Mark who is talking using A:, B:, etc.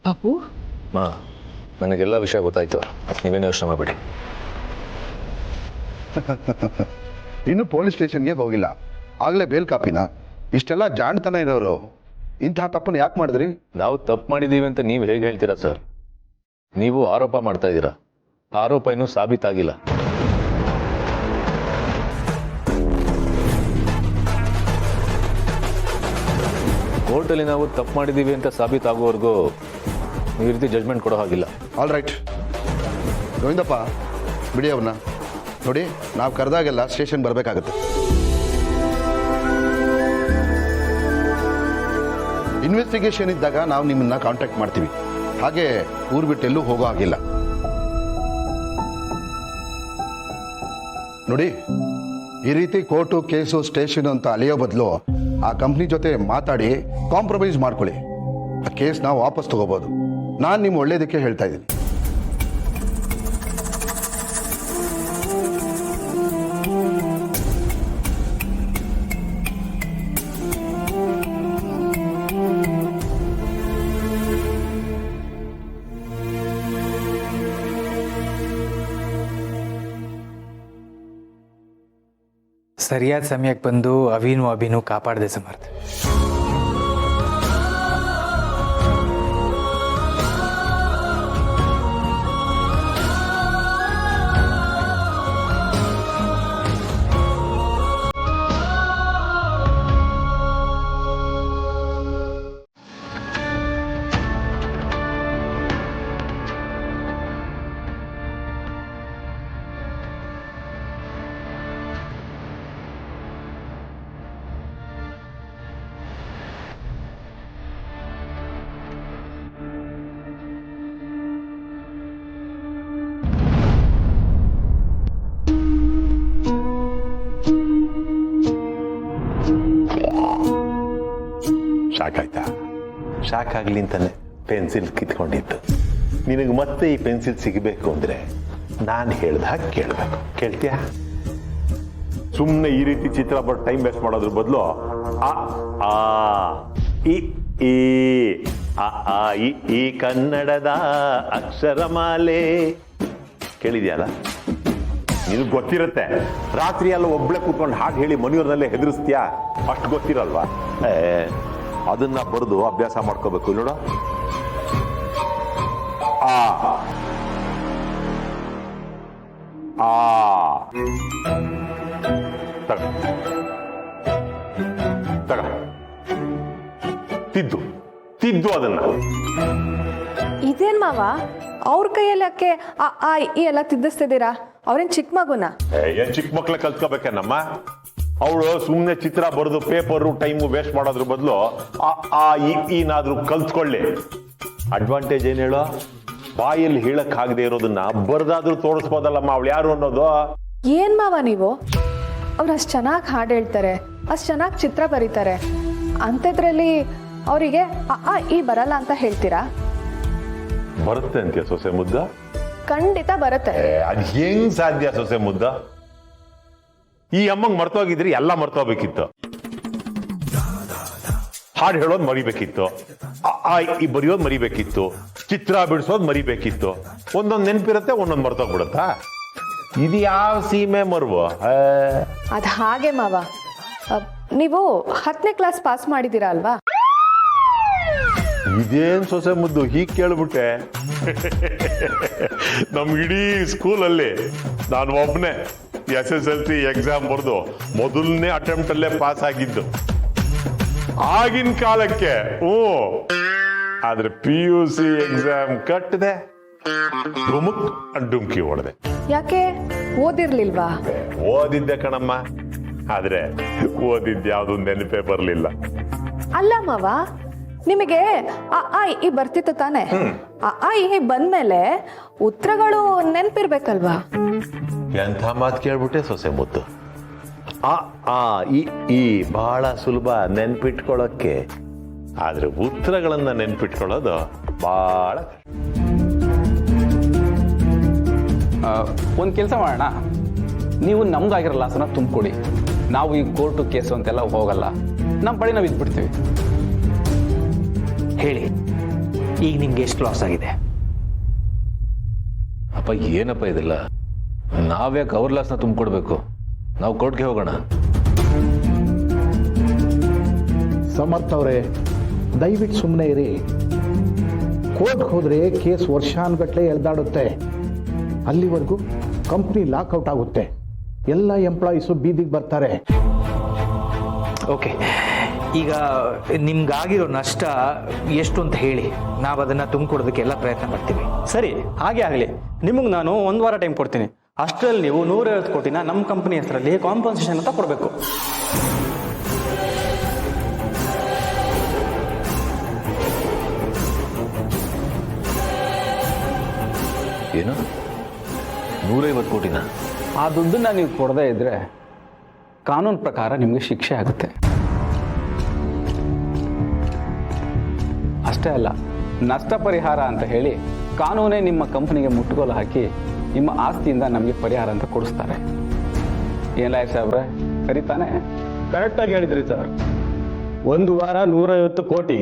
A: ಪಾಪು
B: ಮಾ ನನಗೆಲ್ಲ ವಿಷಯ ಗೊತ್ತಾಯ್ತು, ನೀವೇನು ಯೋಚನೆ ಮಾಡಬೇಡಿ.
C: ಇನ್ನು ಪೊಲೀಸ್ ಸ್ಟೇಷನ್ಗೆ ಹೋಗಿಲ್ಲ, ಆಗಲೇ ಬೇಲ್ ಕಾಪಿನ? ಇಷ್ಟೆಲ್ಲ ಜಾಣತನ ಇರೋರು ಇಂತಹ ತಪ್ಪನ್ನು ಯಾಕೆ ಮಾಡಿದ್ರಿ?
B: ನಾವು ತಪ್ಪು ಮಾಡಿದ್ದೀವಿ ಅಂತ ನೀವು ಹೇಗೆ ಹೇಳ್ತೀರಾ ಸರ್? ನೀವು ಆರೋಪ ಮಾಡ್ತಾ ಇದ್ದೀರಾ, ಆರೋಪ ಇನ್ನೂ ಸಾಬೀತಾಗಿಲ್ಲ. ಕೋರ್ಟಲ್ಲಿ ನಾವು ತಪ್ಪು ಮಾಡಿದ್ದೀವಿ ಅಂತ ಸಾಬೀತಾಗುವವರೆಗೂ ಈ ರೀತಿ ಜಡ್ಜ್ಮೆಂಟ್ ಕೊಡೋ ಹಾಗಿಲ್ಲ.
C: ಆಲ್ ರೈಟ್ ಗೋವಿಂದಪ್ಪ, ಬಿಡಿ ಅವನ್ನ. ನೋಡಿ, ನಾವು ಕರೆದಾಗೆಲ್ಲ ಸ್ಟೇಷನ್ ಬರಬೇಕಾಗತ್ತೆ. ಇನ್ವೆಸ್ಟಿಗೇಷನ್ ಇದ್ದಾಗ ನಾವು ನಿಮ್ಮನ್ನ ಕಾಂಟ್ಯಾಕ್ಟ್ ಮಾಡ್ತೀವಿ, ಹಾಗೆ ಊರು ಬಿಟ್ಟು ಎಲ್ಲೂ ಹೋಗೋ ಹಾಗಿಲ್ಲ. ನೋಡಿ, ಈ ರೀತಿ ಕೋರ್ಟು ಕೇಸು ಸ್ಟೇಷನ್ ಅಂತ ಅಲೆಯೋ ಬದಲು ಆ ಕಂಪ್ನಿ ಜೊತೆ ಮಾತಾಡಿ ಕಾಂಪ್ರಮೈಸ್ ಮಾಡ್ಕೊಳ್ಳಿ. ಆ ಕೇಸ್ ನಾವು ವಾಪಸ್ ತಗೋಬೋದು. ನಾನು ನಿಮ್ಮ ಒಳ್ಳೇದಕ್ಕೆ ಹೇಳ್ತಾ ಇದ್ದೀನಿ.
D: ಸರಿಯಾದ ಸಮಯಕ್ಕೆ ಬಂದು ಅಭಿನು ಕಾಪಾಡಿದೆ ಸಮರ್ಥ.
E: ಶಾಕ್ ಆಯ್ತಾ? ಶಾಕ್ ಆಗ್ಲಿ ಅಂತಾನೆ ಪೆನ್ಸಿಲ್ ಕಿತ್ಕೊಂಡಿದ್ದು. ನಿನಗೆ ಮತ್ತೆ ಈ ಪೆನ್ಸಿಲ್ ಸಿಗಬೇಕು ಅಂದ್ರೆ ನಾನು ಹೇಳ್ದ ಹಾಗೆ ಕೇಳಬೇಕು. ಕೇಳ್ತೀಯಾ? ಸುಮ್ಮನೆ ಈ ರೀತಿ ಚಿತ್ರ ಬಟ್ ಟೈಮ್ ವೇಸ್ಟ್ ಮಾಡೋದ್ರ ಬದಲು ಆ ಆ ಇ ಈ ಆ ಆ ಈ ಕನ್ನಡದ ಅಕ್ಷರಮಾಲೆ ಕೇಳಿದ್ಯಲ್ಲ? ನಿನಗೆ ಗೊತ್ತಿರುತ್ತೆ. ರಾತ್ರಿ ಎಲ್ಲ ಒಬ್ಳೆ ಕೂತ್ಕೊಂಡು ಹಾಡು ಹೇಳಿ ಮನೆಯವ್ರನ್ನಲ್ಲೇ ಹೆದರಿಸ್ತೀಯಾ? ಅಷ್ಟು ಗೊತ್ತಿರಲ್ವಾ? ಅದನ್ನ ಬರೆದು ಅಭ್ಯಾಸ ಮಾಡ್ಕೋಬೇಕು. ನೋಡು, ಆ ಆ ತಗ ತಗ ತಿದ್ದು ತಿದ್ದು ಅದನ್ನ.
F: ಇದೇನ್ ಮಾವ, ಅವ್ರ ಕೈಯಲ್ಲಿ ಯಾಕೆ ಆ ಈ ಎಲ್ಲ ತಿದ್ದಿಸ್ತಿದ್ದೀರಾ? ಅವ್ರೇನ್ ಚಿಕ್ಕ ಮಗುನ?
E: ಏನ್ ಚಿಕ್ಕ ಮಕ್ಳ ಕಲ್ತ್ಕೋಬೇಕೇನಮ್ಮ? ಅವಳು ಸುಮ್ಮನೆ ಚಿತ್ರ ಬರೆದು ಪೇಪರು ಟೈಮು ವೇಸ್ಟ್ ಮಾಡೋದ್ರ ಬದಲು ಆ ಈನಾದ್ರೂ ಕಲ್ತ್ಕೊಳ್ಳಿ. ಅಡ್ವಾಂಟೇಜ್ ಏನ್ ಹೇಳೋ? ಬಾಯಲ್ಲಿ ಹೇಳಕ್ ಆಗದೆ ಇರೋದನ್ನ ಬರ್ದಾದ್ರೂ ತೋರಿಸ್ಬೋದಲ್ಲಮ್ಮ ಅವಳು ಯಾರು ಅನ್ನೋದು.
F: ಏನ್ ಮಾವ ನೀವು? ಅವ್ರು ಅಷ್ಟು ಚೆನ್ನಾಗಿ ಹಾಡು ಹೇಳ್ತಾರೆ, ಅಷ್ಟು ಚೆನ್ನಾಗಿ ಚಿತ್ರ ಬರೀತಾರೆ, ಅಂಥದ್ರಲ್ಲಿ ಅವರಿಗೆ ಆ ಈ ಬರಲ್ಲ ಅಂತ ಹೇಳ್ತೀರಾ?
E: ಬರುತ್ತೆ ಅಂತೀಯ ಸೊಸೆ ಮುದ್ದ?
F: ಖಂಡಿತ ಬರುತ್ತೆ.
E: ಅದ್ ಹೆಂಗ್ ಸಾಧ್ಯ ಸೊಸೆ ಮುದ್ದ? ಈ ಅಮ್ಮಂಗ್ ಮರ್ತೋಗಿದ್ರಿ ಎಲ್ಲ ಮರ್ತೋಗ್ಬೇಕಿತ್ತು. ಹಾಡು ಹೇಳೋದ್ ಮರಿಬೇಕಿತ್ತು, ಈ ಬರೆಯೋದ್ ಮರಿಬೇಕಿತ್ತು, ಚಿತ್ರ ಬಿಡಿಸೋದ್ ಮರಿಬೇಕಿತ್ತು. ಒಂದೊಂದ್ ನೆನಪಿರುತ್ತೆ, ಒಂದೊಂದ್ ಮರ್ತೋಗ್ಬಿಡುತ್ತಾ? ಇದು ಯಾವ ಸೀಮೆ ಮರ್ವು?
F: ಅದ್ ಹಾಗೆ ಮಾವ, ನೀವು 10ನೇ ಕ್ಲಾಸ್ ಪಾಸ್ ಮಾಡಿದ್ದೀರಾ ಅಲ್ವಾ?
E: ಇದೇನ್ ಸೊಸೆ ಮುದ್ದು ಹೀಗ್ ಕೇಳ್ಬಿಟ್ಟೆ? ನಮ್ ಇಡೀ ಸ್ಕೂಲಲ್ಲಿ ನಾನು ಒಬ್ನೇ SSLC ಎಕ್ಸಾಮ್ ಬರೆದು ಮೊದಲನೇ ಅಟೆಂಪ್ಟ್ ಅಲ್ಲೇ ಪಾಸ್ ಆಗಿದ್ದು ಆಗಿನ ಕಾಲಕ್ಕೆ. ಆದ್ರೆ PUC ಎಕ್ಸಾಮ್ ಕಟ್ಟದೆ, ಡುಮುಕ್ ಡುಮ್ಕಿ ಹೊಡೆದೆ.
F: ಯಾಕೆ ಓದಿರ್ಲಿಲ್ವಾ?
E: ಓದಿದ್ದೆ ಕಣಮ್ಮ, ಆದ್ರೆ ಓದಿದ್ದ ಯಾವ್ದು ನೆನಪೇ ಬರ್ಲಿಲ್ಲ.
F: ಅಲ್ಲ ಮಾವ, ನಿಮಗೆ ಆ ಈ ಬರ್ತಿತ್ತು ತಾನೆ? ಆ ಈ ಬಂದ್ಮೇಲೆ ಉತ್ತರಗಳು ನೆನ್ಪಿರ್ಬೇಕಲ್ವಾ?
E: ಎಂಥ ಮಾತು ಕೇಳ್ಬಿಟ್ಟೆ ಸೊಸೆ ಮುದ್ದು. ಈ ಬಹಳ ಸುಲಭ ನೆನ್ಪಿಟ್ಕೊಳ್ಳೋಕ್ಕೆ, ಆದ್ರೆ ಉತ್ತರಗಳನ್ನ ನೆನ್ಪಿಟ್ಕೊಳ್ಳೋದು ಬಹಳ.
A: ಒಂದು ಕೆಲಸ ಮಾಡೋಣ, ನೀವು ನಮ್ಗಾಗಿರೋ ಲಾಸನ್ನ ತುಂಬಿಕೊಡಿ. ನಾವು ಈ ಕೋರ್ಟು ಕೇಸು ಅಂತೆಲ್ಲ ಹೋಗಲ್ಲ, ನಮ್ಮ ಪಡಿ ನಾವು ಇದ್ಬಿಡ್ತೀವಿ. ಹೇಳಿ,
D: ಈಗ ನಿಮ್ಗೆ ಎಷ್ಟು ಲಾಸ್ ಆಗಿದೆ?
B: ಅಪ್ಪ ಏನಪ್ಪ ಇದೆಲ್ಲ? ನಾವ್ಯಾಕೆ ಅವ್ರ ಲಾಸ್ನ ತುಂಬಿಕೊಡ್ಬೇಕು? ನಾವು ಕೋರ್ಟ್ಗೆ ಹೋಗೋಣ.
G: ಸಮರ್ಥ ಅವರೇ, ದಯವಿಟ್ಟು ಸುಮ್ಮನೆ ಇರಿ. ಕೋರ್ಟ್ಗೆ ಹೋದರೆ ಕೇಸ್ ವರ್ಷಾನುಗಟ್ಟಲೆ ಎಳ್ದಾಡುತ್ತೆ. ಅಲ್ಲಿವರೆಗೂ ಕಂಪ್ನಿ ಲಾಕ್ಔಟ್ ಆಗುತ್ತೆ. ಎಲ್ಲ ಎಂಪ್ಲಾಯೀಸು ಬೀದಿಗೆ ಬರ್ತಾರೆ.
D: ಓಕೆ, ಈಗ ನಿಮ್ಗಾಗಿರೋ ನಷ್ಟ ಎಷ್ಟು ಅಂತ ಹೇಳಿ, ನಾವು ಅದನ್ನು ತುಂಬಿಕೊಡೋದಕ್ಕೆ ಎಲ್ಲ ಪ್ರಯತ್ನ ಪಡ್ತೀವಿ.
H: ಸರಿ, ಹಾಗೆ ಆಗಲಿ. ನಿಮಗೆ ನಾನು 1 ವಾರ ಟೈಮ್ ಕೊಡ್ತೀನಿ. ಅಷ್ಟರಲ್ಲಿ ನೀವು 150 ಕೋಟಿನ ನಮ್ಮ ಕಂಪನಿ ಹೆಸರಲ್ಲಿ ಕಾಂಪನ್ಸೇಷನ್ ಅಂತ ಕೊಡಬೇಕು.
B: ಏನು 150 ಕೋಟಿನ?
A: ಆ ದುಡ್ಡನ್ನ ನೀವು ಕೊಡದೇ ಇದ್ರೆ ಕಾನೂನು ಪ್ರಕಾರ ನಿಮಗೆ ಶಿಕ್ಷೆ ಆಗುತ್ತೆ. ಅಷ್ಟೇ ಅಲ್ಲ, ನಷ್ಟ ಪರಿಹಾರ ಅಂತ ಹೇಳಿ ಕಾನೂನೇ ನಿಮ್ಮ ಕಂಪನಿಗೆ ಮುಟ್ಟುಗೋಲು ಹಾಕಿ ನಿಮ್ಮ ಆಸ್ತಿಯಿಂದ ನಮಗೆ ಪರಿಹಾರ ಅಂತ ಕೊಡಿಸ್ತಾರೆ. ಏನ್ ಲಾಯರ್ ಸಾಹೇಬ್ರೆ, ಕರೀತಾನೆ?
H: ಕರೆಕ್ಟಾಗಿ ಹೇಳಿದ್ರಿ ಸರ್. 1 ವಾರ 150 ಕೋಟಿ.